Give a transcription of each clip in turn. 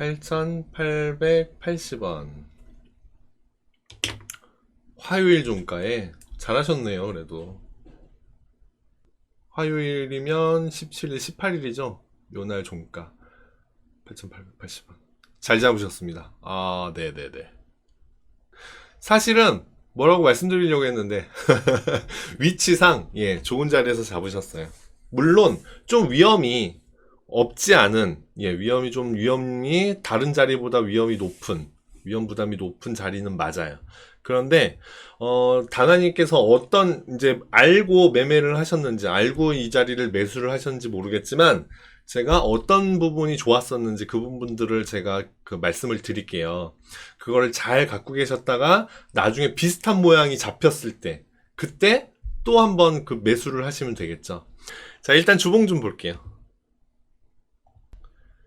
8,880원. 화요일 종가에 잘하셨네요. 그래도 화요일이면 17일, 18일이죠. 요날 종가 8,880원. 잘 잡으셨습니다. 아, 네네네. 사실은 뭐라고 말씀드리려고 했는데 위치상 예, 좋은 자리에서 잡으셨어요. 물론 좀 위험이 없지 않은, 예, 위험이 다른 자리보다 위험 부담이 높은 자리는 맞아요. 그런데 다나님께서 어떤 이제 알고 매매를 하셨는지, 알고 이 자리를 매수를 하셨는지 모르겠지만 제가 어떤 부분이 좋았었는지 그 부분들을 제가 그 말씀을 드릴게요. 그거를 잘 갖고 계셨다가 나중에 비슷한 모양이 잡혔을 때 그때 또 한번 그 매수를 하시면 되겠죠. 자, 일단 주봉 좀 볼게요.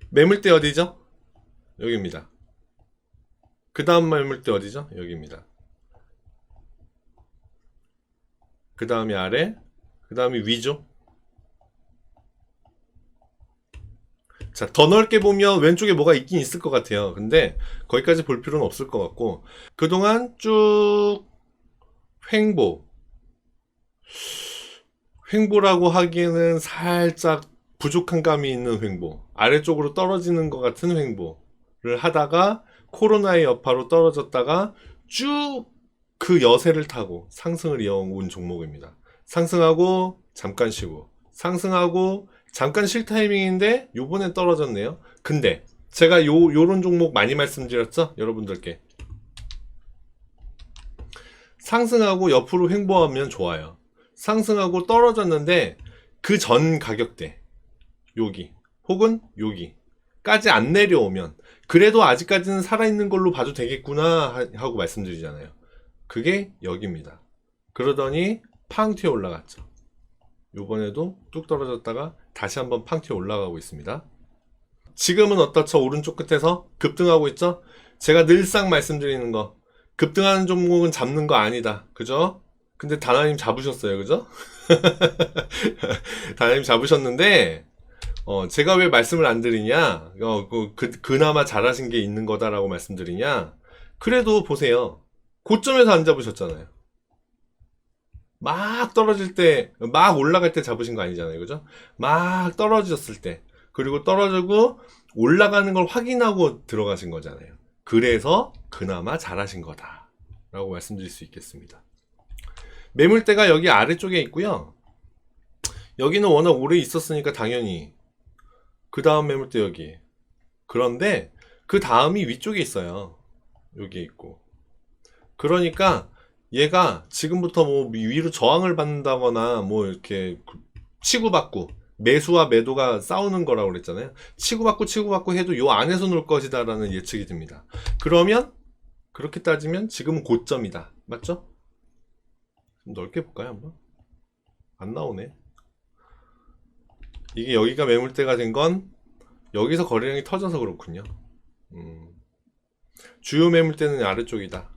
매물대 어디죠? 여기입니다. 그 다음 매물대 어디죠? 여기입니다. 그 다음이 아래, 그 다음이 위죠. 자, 더 넓게 보면 왼쪽에 뭐가 있긴 있을 것 같아요. 근데 거기까지 볼 필요는 없을 것 같고, 그동안 쭉 횡보라고 하기에는 살짝 부족한 감이 있는 횡보, 아래쪽으로 떨어지는 것 같은 횡보를 하다가 코로나의 여파로 떨어졌다가 쭉 그 여세를 타고 상승을 이어온 종목입니다. 상승하고 잠깐 쉬고, 상승하고 잠깐 쉴 타이밍인데 요번엔 떨어졌네요. 근데 제가 요런 종목 많이 말씀드렸죠? 여러분들께. 상승하고 옆으로 횡보하면 좋아요. 상승하고 떨어졌는데 그 전 가격대 여기 혹은 여기까지 안 내려오면 그래도 아직까지는 살아있는 걸로 봐도 되겠구나 하고 말씀드리잖아요. 그게 여기입니다. 그러더니 팡 튀어 올라갔죠. 요번에도 뚝 떨어졌다가 다시 한번 팡 튀어 올라가고 있습니다. 지금은 어떻죠? 오른쪽 끝에서 급등하고 있죠? 제가 늘상 말씀드리는 거, 급등하는 종목은 잡는 거 아니다. 그죠? 근데 다나님 잡으셨어요. 그죠? 다나님 잡으셨는데 제가 왜 말씀을 안 드리냐, 그나마 잘하신 게 있는 거다라고 말씀드리냐, 그래도 보세요. 고점에서 안 잡으셨잖아요. 막 떨어질 때, 막 올라갈 때 잡으신 거 아니잖아요. 그죠? 막 떨어졌을 때, 그리고 떨어지고 올라가는 걸 확인하고 들어가신 거잖아요. 그래서 그나마 잘하신 거다 라고 말씀드릴 수 있겠습니다. 매물대가 여기 아래쪽에 있고요. 여기는 워낙 오래 있었으니까 당연히 그 다음 매물대 여기. 그런데 그 다음이 위쪽에 있어요. 여기에 있고. 그러니까 얘가 지금부터 뭐 위로 저항을 받는다거나 뭐 이렇게 치고받고, 매수와 매도가 싸우는 거라고 그랬잖아요. 치고받고 해도 요 안에서 놀 것이다 라는 예측이 듭니다. 그러면 그렇게 따지면 지금은 고점이다. 맞죠? 좀 넓게 볼까요 한번? 안 나오네. 이게 여기가 매물대가 된 건 여기서 거래량이 터져서 그렇군요. 주요 매물대는 아래쪽이다.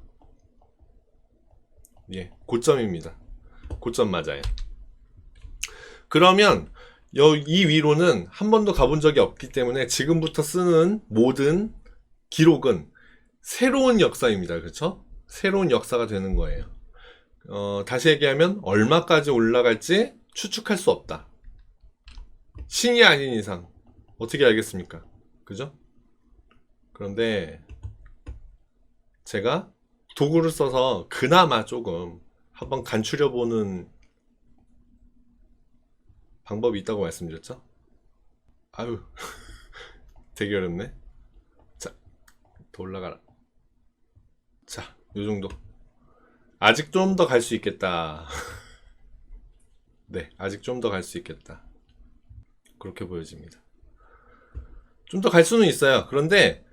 예, 고점입니다. 고점 맞아요. 그러면 이 위로는 한 번도 가본 적이 없기 때문에 지금부터 쓰는 모든 기록은 새로운 역사입니다. 그렇죠? 새로운 역사가 되는 거예요. 다시 얘기하면 얼마까지 올라갈지 추측할 수 없다. 신이 아닌 이상 어떻게 알겠습니까? 그죠? 그런데 제가 도구를 써서 그나마 조금 한번 간추려보는 방법이 있다고 말씀드렸죠? 아유 되게 어렵네. 자, 더 올라가라. 자, 요정도. 아직 좀 더 갈 수 있겠다. 네, 아직 좀 더 갈 수 있겠다. 그렇게 보여집니다. 좀 더 갈 수는 있어요. 그런데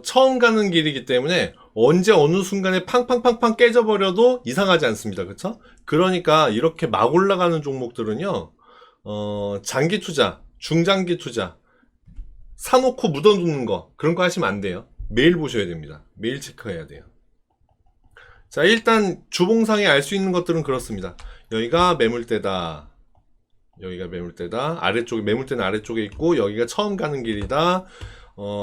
처음 가는 길이기 때문에 언제 어느 순간에 팡팡팡팡 깨져버려도 이상하지 않습니다. 그쵸? 그러니까 이렇게 막 올라가는 종목들은요, 장기 투자, 중장기 투자, 사놓고 묻어두는 거, 그런 거 하시면 안 돼요. 매일 보셔야 됩니다. 매일 체크해야 돼요. 자, 일단 주봉상에 알 수 있는 것들은 그렇습니다. 여기가 매물대다. 여기가 매물대다. 아래쪽에, 매물대는 아래쪽에 있고, 여기가 처음 가는 길이다.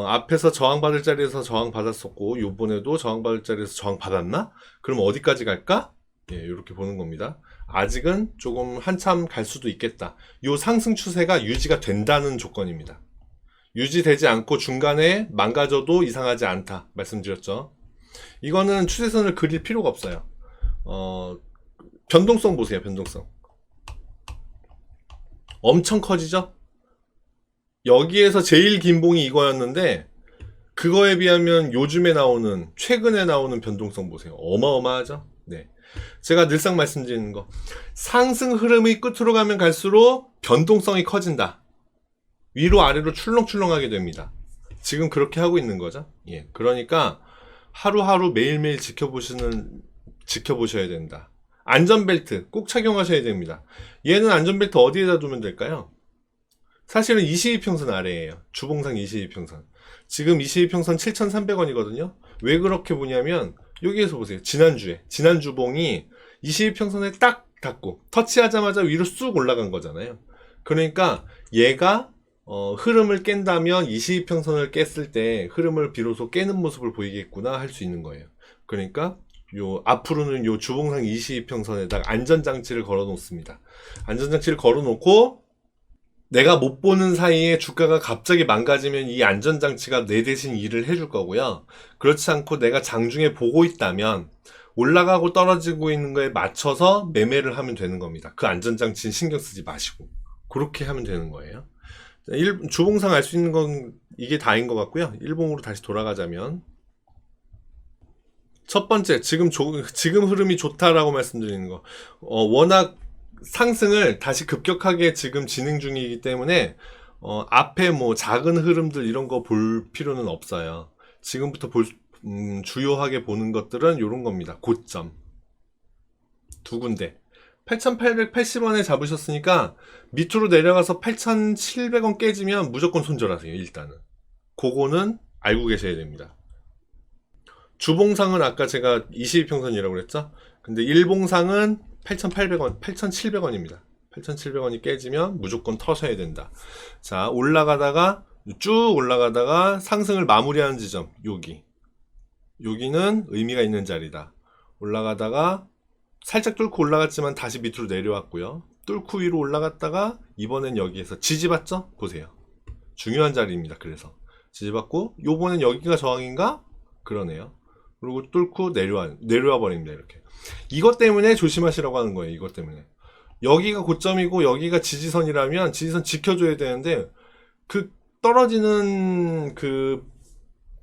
앞에서 저항받을 자리에서 저항받았었고 요번에도 저항받을 자리에서 저항받았나? 그럼 어디까지 갈까? 예, 이렇게 보는 겁니다. 아직은 조금 한참 갈 수도 있겠다. 요 상승 추세가 유지가 된다는 조건입니다. 유지되지 않고 중간에 망가져도 이상하지 않다 말씀드렸죠. 이거는 추세선을 그릴 필요가 없어요. 변동성 보세요. 변동성 엄청 커지죠. 여기에서 제일 긴 봉이 이거였는데 그거에 비하면 요즘에 나오는 최근에 나오는 변동성 보세요. 어마어마하죠. 네, 제가 늘상 말씀드리는 거, 상승 흐름의 끝으로 가면 갈수록 변동성이 커진다. 위로 아래로 출렁출렁하게 됩니다. 지금 그렇게 하고 있는 거죠. 예, 그러니까 하루하루 매일매일 지켜보셔야 된다. 안전벨트 꼭 착용하셔야 됩니다. 얘는 안전벨트 어디에다 두면 될까요? 사실은 22평선 아래에요. 주봉상 22평선. 지금 22평선 7,300원이거든요. 왜 그렇게 보냐면 여기에서 보세요. 지난 주봉이 22평선에 딱 닿고 터치하자마자 위로 쑥 올라간 거잖아요. 그러니까 얘가 흐름을 깬다면 22평선을 깼을 때 흐름을 비로소 깨는 모습을 보이겠구나 할 수 있는 거예요. 그러니까 앞으로는 요 주봉상 22평선에다가 안전장치를 걸어 놓습니다. 안전장치를 걸어 놓고 내가 못 보는 사이에 주가가 갑자기 망가지면 이 안전장치가 내 대신 일을 해줄 거고요. 그렇지 않고 내가 장중에 보고 있다면 올라가고 떨어지고 있는 거에 맞춰서 매매를 하면 되는 겁니다. 그 안전장치는 신경 쓰지 마시고 그렇게 하면 되는 거예요. 주봉상 알 수 있는 건 이게 다인 것 같고요. 일봉으로 다시 돌아가자면 첫 번째, 지금 흐름이 좋다라고 말씀드리는 거. 워낙 상승을 다시 급격하게 지금 진행 중이기 때문에 앞에 뭐 작은 흐름들 이런 거 볼 필요는 없어요. 지금부터 주요하게 보는 것들은 이런 겁니다. 고점 두 군데 8,880원에 잡으셨으니까 밑으로 내려가서 8,700원 깨지면 무조건 손절하세요. 일단은 그거는 알고 계셔야 됩니다. 주봉상은 아까 제가 22평선이라고 그랬죠. 근데 일봉상은 8,800원, 8,700원입니다. 8,700원이 깨지면 무조건 터셔야 된다. 자, 쭉 올라가다가 상승을 마무리하는 지점, 여기는 의미가 있는 자리다. 올라가다가 살짝 뚫고 올라갔지만 다시 밑으로 내려왔고요. 뚫고 위로 올라갔다가 이번엔 여기에서 지지받죠? 보세요. 중요한 자리입니다. 그래서 지지받고 요번엔 여기가 저항인가? 그러네요. 그리고 뚫고 내려와 버립니다. 이렇게. 이것 때문에 조심하시라고 하는 거예요. 이것 때문에. 여기가 고점이고 여기가 지지선이라면 지지선 지켜줘야 되는데 그 떨어지는 그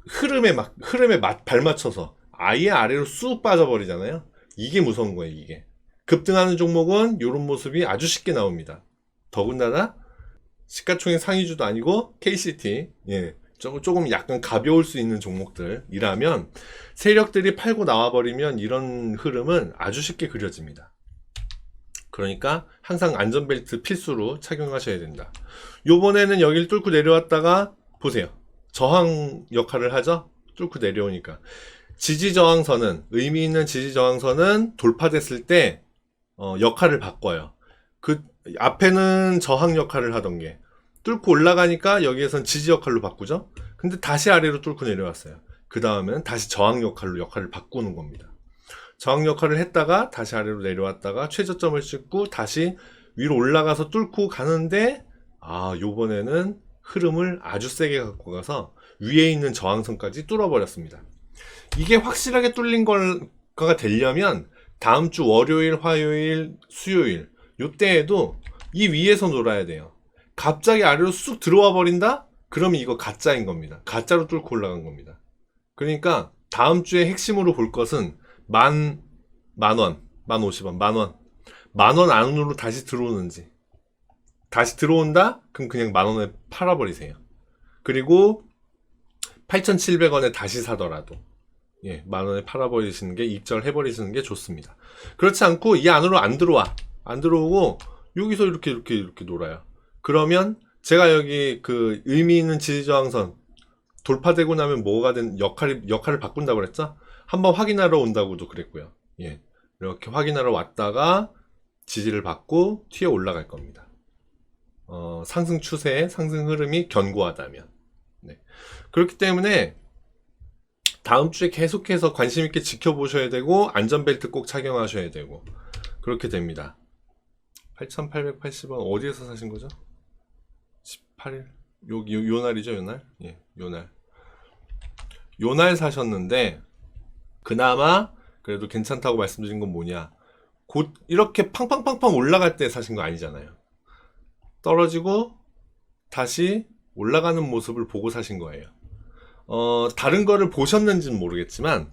흐름에 발맞춰서 아예 아래로 쑥 빠져버리잖아요. 이게 무서운 거예요. 이게. 급등하는 종목은 이런 모습이 아주 쉽게 나옵니다. 더군다나 시가총액 상위주도 아니고 KCT, 예, 조금 약간 가벼울 수 있는 종목들이라면 세력들이 팔고 나와버리면 이런 흐름은 아주 쉽게 그려집니다. 그러니까 항상 안전벨트 필수로 착용하셔야 된다. 요번에는 여기를 뚫고 내려왔다가 보세요. 저항 역할을 하죠. 뚫고 내려오니까 지지저항선은, 의미 있는 지지저항선은 돌파됐을 때 역할을 바꿔요. 그 앞에는 저항 역할을 하던 게 뚫고 올라가니까 여기에선 지지 역할로 바꾸죠. 근데 다시 아래로 뚫고 내려왔어요. 그 다음엔 다시 저항 역할을 바꾸는 겁니다. 저항 역할을 했다가 다시 아래로 내려왔다가 최저점을 찍고 다시 위로 올라가서 뚫고 가는데, 요번에는 흐름을 아주 세게 갖고 가서 위에 있는 저항선까지 뚫어버렸습니다. 이게 확실하게 뚫린 거가 되려면 다음 주 월요일, 화요일, 수요일 요때에도 이 위에서 놀아야 돼요. 갑자기 아래로 쑥 들어와 버린다? 그러면 이거 가짜인 겁니다. 가짜로 뚫고 올라간 겁니다. 그러니까 다음 주에 핵심으로 볼 것은 만원, 1050원, 만원 안으로 다시 들어오는지. 다시 들어온다? 그럼 그냥 만원에 팔아버리세요. 그리고 8,700원에 다시 사더라도 만원에 팔아버리시는 게, 입절해버리시는 게 좋습니다. 그렇지 않고 이 안으로 안 들어오고 여기서 이렇게 놀아요. 그러면 제가 여기 그 의미 있는 지지저항선 돌파되고 나면 뭐가 된 역할을 바꾼다고 그랬죠? 한번 확인하러 온다고도 그랬고요. 이렇게 확인하러 왔다가 지지를 받고 튀어 올라갈 겁니다. 상승 추세, 상승 흐름이 견고하다면. 그렇기 때문에 다음 주에 계속해서 관심 있게 지켜보셔야 되고 안전벨트 꼭 착용하셔야 되고 그렇게 됩니다. 8,880원 어디에서 사신 거죠? 18일 요 날이죠, 요 날? 예, 요 날 사셨는데 그나마 그래도 괜찮다고 말씀드린 건 뭐냐? 곧 이렇게 팡팡팡팡 올라갈 때 사신 거 아니잖아요. 떨어지고 다시 올라가는 모습을 보고 사신 거예요. 다른 거를 보셨는지는 모르겠지만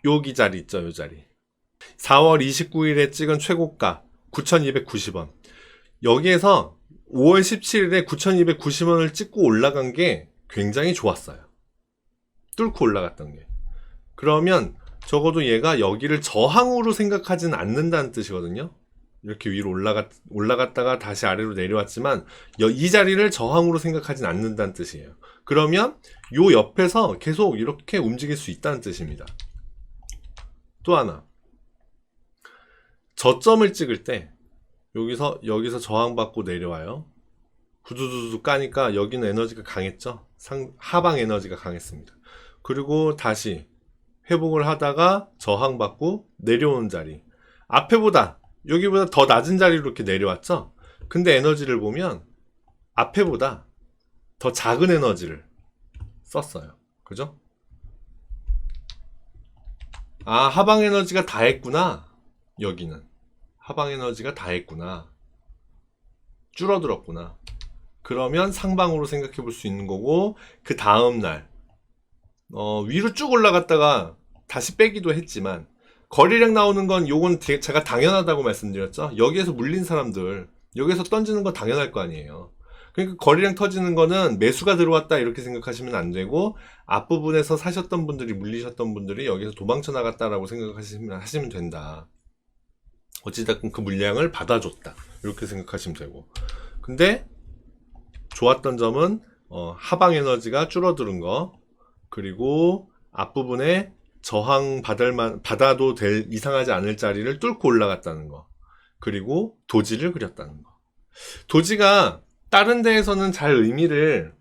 여기 자리 있죠, 요 자리. 4월 29일에 찍은 최고가 9,290원. 여기에서 5월 17일에 9,290원을 찍고 올라간 게 굉장히 좋았어요. 뚫고 올라갔던 게. 그러면 적어도 얘가 여기를 저항으로 생각하진 않는다는 뜻이거든요. 이렇게 위로 올라갔다가 다시 아래로 내려왔지만 이 자리를 저항으로 생각하진 않는다는 뜻이에요. 그러면 요 옆에서 계속 이렇게 움직일 수 있다는 뜻입니다. 또 하나, 저점을 찍을 때 여기서 저항받고 내려와요. 구두두두 까니까 여기는 에너지가 강했죠. 하방 에너지가 강했습니다. 그리고 다시 회복을 하다가 저항받고 내려오는 자리, 앞에보다 여기보다 더 낮은 자리로 이렇게 내려왔죠. 근데 에너지를 보면 앞에보다 더 작은 에너지를 썼어요. 그죠? 아, 하방 에너지가 다 했구나. 여기는 하방 에너지가 다 했구나. 줄어들었구나. 그러면 상방으로 생각해 볼 수 있는 거고, 그 다음날 위로 쭉 올라갔다가 다시 빼기도 했지만 거래량 나오는 건 요건 제가 당연하다고 말씀드렸죠. 여기에서 물린 사람들, 여기에서 던지는 건 당연할 거 아니에요. 그러니까 거래량 터지는 거는 매수가 들어왔다 이렇게 생각하시면 안 되고, 앞부분에서 사셨던 분들이, 물리셨던 분들이 여기서 도망쳐 나갔다라고 생각하시면 된다. 어찌됐든 그 물량을 받아줬다 이렇게 생각하시면 되고. 근데 좋았던 점은 하방 에너지가 줄어드는 거, 그리고 앞부분에 저항 받아도 될 이상하지 않을 자리를 뚫고 올라갔다는 거, 그리고 도지를 그렸다는 거. 도지가 다른 데에서는 잘 의미를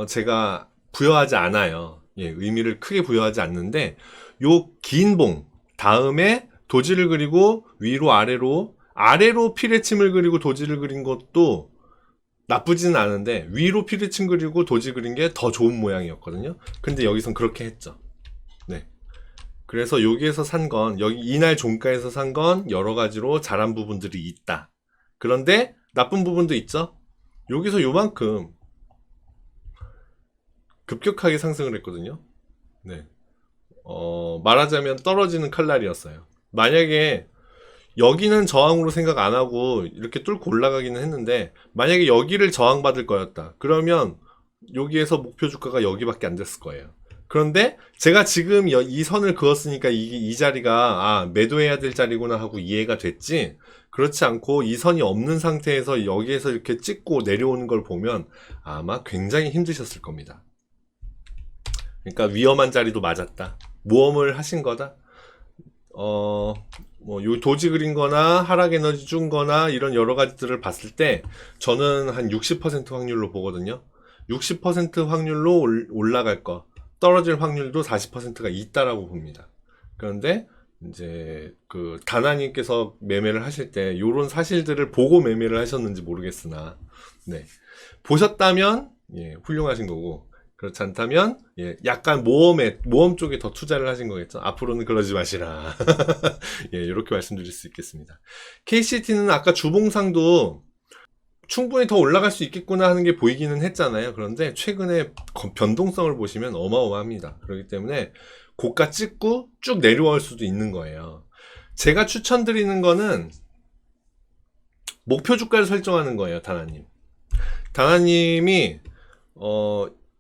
제가 부여하지 않아요. 예, 의미를 크게 부여하지 않는데 요 긴 봉 다음에 도지를 그리고 위로 아래로 피레침을 그리고 도지를 그린 것도 나쁘지는 않은데 위로 피레침 그리고 도지 그린 게 더 좋은 모양이었거든요. 근데 여기선 그렇게 했죠. 네. 그래서 여기에서 산 건, 여기 이날 종가에서 산 건 여러 가지로 잘한 부분들이 있다. 그런데 나쁜 부분도 있죠. 여기서 요만큼 급격하게 상승을 했거든요. 네. 말하자면 떨어지는 칼날이었어요. 만약에 여기는 저항으로 생각 안 하고 이렇게 뚫고 올라가기는 했는데, 만약에 여기를 저항받을 거였다. 그러면 여기에서 목표 주가가 여기밖에 안 됐을 거예요. 그런데 제가 지금 이 선을 그었으니까 이 자리가 매도해야 될 자리구나 하고 이해가 됐지, 그렇지 않고 이 선이 없는 상태에서 여기에서 이렇게 찍고 내려오는 걸 보면 아마 굉장히 힘드셨을 겁니다. 그러니까 위험한 자리도 맞았다. 모험을 하신 거다. 요 도지 그린 거나 하락 에너지 준 거나 이런 여러 가지들을 봤을 때 저는 한 60% 확률로 보거든요. 60% 확률로 올라갈 거, 떨어질 확률도 40%가 있다라고 봅니다. 그런데 이제 그 다나님께서 매매를 하실 때 요런 사실들을 보고 매매를 하셨는지 모르겠으나, 네, 보셨다면 예, 훌륭하신 거고, 그렇지 않다면 예, 약간 모험 쪽에 더 투자를 하신 거겠죠. 앞으로는 그러지 마시라. 예, 이렇게 말씀드릴 수 있겠습니다. KCT는 아까 주봉상도 충분히 더 올라갈 수 있겠구나 하는 게 보이기는 했잖아요. 그런데 최근에 변동성을 보시면 어마어마합니다. 그렇기 때문에 고가 찍고 쭉 내려올 수도 있는 거예요. 제가 추천드리는 거는 목표 주가를 설정하는 거예요. 다나님이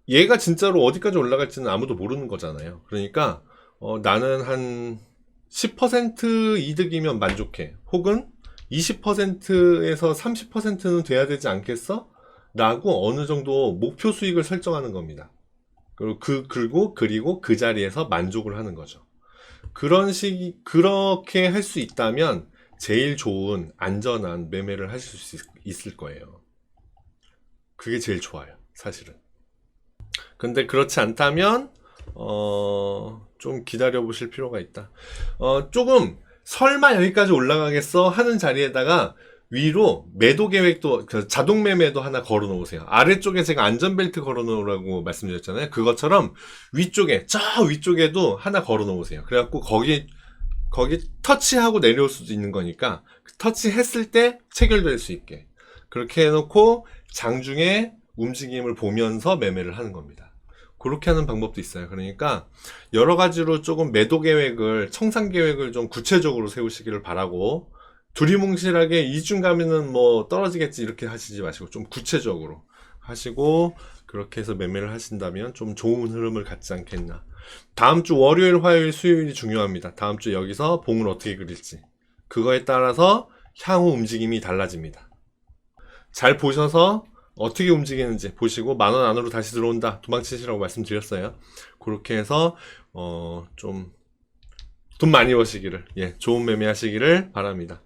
얘가 진짜로 어디까지 올라갈지는 아무도 모르는 거잖아요. 그러니까 나는 한 10% 이득이면 만족해. 혹은 20%에서 30%는 돼야 되지 않겠어? 라고 어느 정도 목표 수익을 설정하는 겁니다. 그리고 그 자리에서 만족을 하는 거죠. 그렇게 할 수 있다면 제일 좋은 안전한 매매를 하실 수 있을 거예요. 그게 제일 좋아요, 사실은. 근데 그렇지 않다면 좀 기다려 보실 필요가 있다. 조금 설마 여기까지 올라가겠어 하는 자리에다가 위로 매도 계획도 자동 매매도 하나 걸어 놓으세요. 아래쪽에 제가 안전벨트 걸어 놓으라고 말씀드렸잖아요. 그것처럼 위쪽에 저 위쪽에도 하나 걸어 놓으세요. 그래갖고 거기 터치하고 내려올 수도 있는 거니까 터치했을 때 체결될 수 있게 그렇게 해놓고 장중에 움직임을 보면서 매매를 하는 겁니다. 그렇게 하는 방법도 있어요. 그러니까 여러 가지로 조금 매도 계획을 청산 계획을 좀 구체적으로 세우시기를 바라고 두리뭉실하게 이중 가면은 뭐 떨어지겠지 이렇게 하시지 마시고 좀 구체적으로 하시고 그렇게 해서 매매를 하신다면 좀 좋은 흐름을 갖지 않겠나. 다음 주 월요일, 화요일, 수요일이 중요합니다. 다음 주 여기서 봉을 어떻게 그릴지 그거에 따라서 향후 움직임이 달라집니다. 잘 보셔서 어떻게 움직이는지 보시고 10,000원 안으로 다시 들어온다 도망치시라고 말씀드렸어요. 그렇게 해서 좀 돈 많이 버시기를 좋은 매매 하시기를 바랍니다.